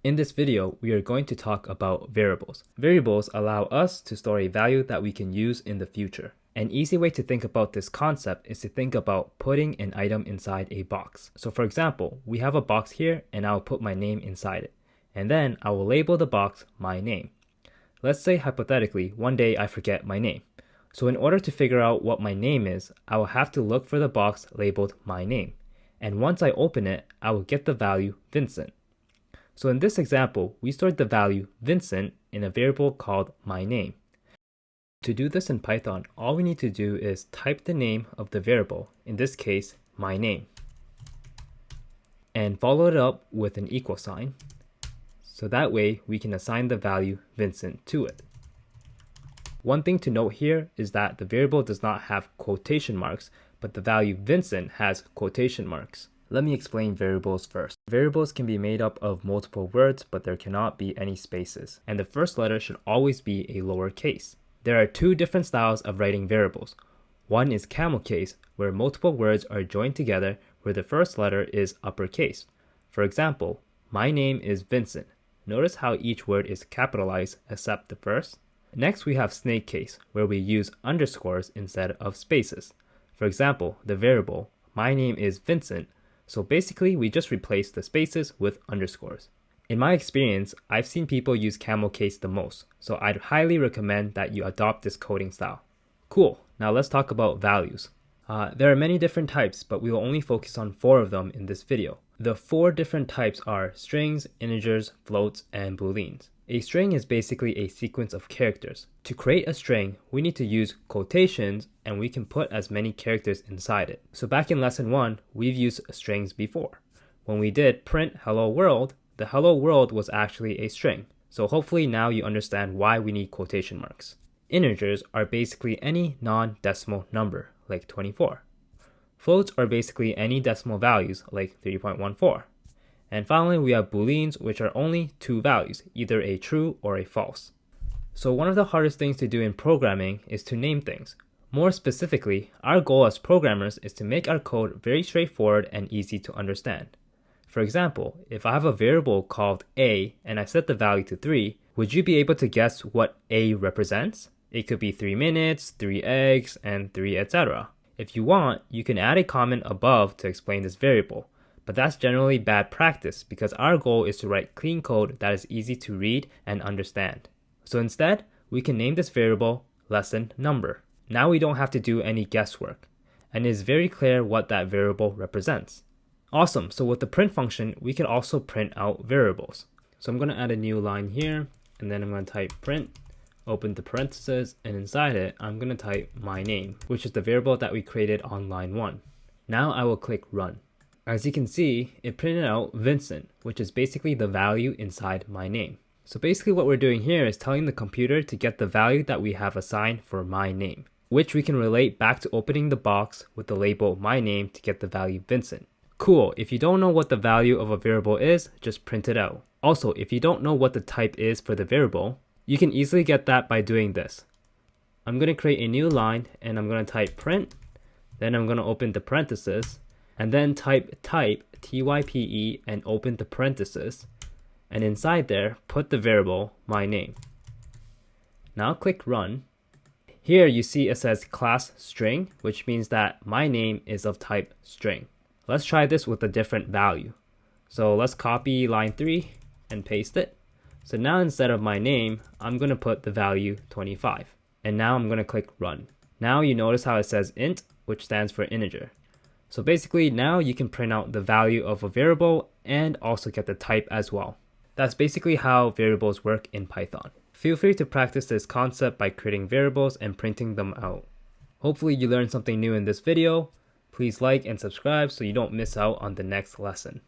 In this video, we are going to talk about variables. Variables allow us to store a value that we can use in the future. An easy way to think about this concept is to think about putting an item inside a box. So for example, we have a box here and I'll put my name inside it. And then I will label the box my name. Let's say hypothetically, one day I forget my name. So in order to figure out what my name is, I will have to look for the box labeled my name. And once I open it, I will get the value Vincent. So in this example, we stored the value Vincent in a variable called myName. To do this in Python, all we need to do is type the name of the variable, in this case, myName, and follow it up with an equal sign. So that way we can assign the value Vincent to it. One thing to note here is that the variable does not have quotation marks, but the value Vincent has quotation marks. Let me explain variables first. Variables can be made up of multiple words, but there cannot be any spaces. And the first letter should always be a lowercase. There are two different styles of writing variables. One is Camel Case, where multiple words are joined together where the first letter is uppercase. For example, my name is Vincent. Notice how each word is capitalized except the first. Next, we have Snake Case, where we use underscores instead of spaces. For example, the variable, my name is Vincent, so basically we just replace the spaces with underscores. In my experience, I've seen people use Camel Case the most, so I'd highly recommend that you adopt this coding style. Cool, now let's talk about values. There are many different types, but we will only focus on 4 of them in this video. The 4 different types are strings, integers, floats, and booleans. A string is basically a sequence of characters. To create a string, we need to use quotations and we can put as many characters inside it. So back in lesson 1, we've used strings before. When we did print hello world, the hello world was actually a string. So hopefully now you understand why we need quotation marks. Integers are basically any non-decimal number, like 24. Floats are basically any decimal values, like 3.14. And finally, we have booleans, which are only 2 values, either a true or a false. So one of the hardest things to do in programming is to name things. More specifically, our goal as programmers is to make our code very straightforward and easy to understand. For example, if I have a variable called a and I set the value to 3, would you be able to guess what a represents? It could be 3 minutes, 3 eggs, and 3 etc. If you want, you can add a comment above to explain this variable. But that's generally bad practice because our goal is to write clean code that is easy to read and understand. So instead, we can name this variable lesson number. Now we don't have to do any guesswork, and it is very clear what that variable represents. Awesome, so with the print function, we can also print out variables. So I'm going to add a new line here, and then I'm going to type print, open the parentheses, and inside it, I'm going to type my name, which is the variable that we created on line 1. Now I will click run. As you can see, it printed out Vincent, which is basically the value inside my name. So basically what we're doing here is telling the computer to get the value that we have assigned for my name, which we can relate back to opening the box with the label my name to get the value Vincent. Cool, if you don't know what the value of a variable is, just print it out. Also, if you don't know what the type is for the variable, you can easily get that by doing this. I'm going to create a new line and I'm going to type print, then I'm going to open the parentheses, and then type type, and open the parentheses, and inside there, put the variable my name. Now click run. Here you see it says class string, which means that my name is of type string. Let's try this with a different value. So let's copy line 3 and paste it. So now instead of my name, I'm going to put the value 25. And now I'm going to click run. Now you notice how it says int, which stands for integer. So basically now you can print out the value of a variable and also get the type as well. That's basically how variables work in Python. Feel free to practice this concept by creating variables and printing them out. Hopefully you learned something new in this video. Please like and subscribe so you don't miss out on the next lesson.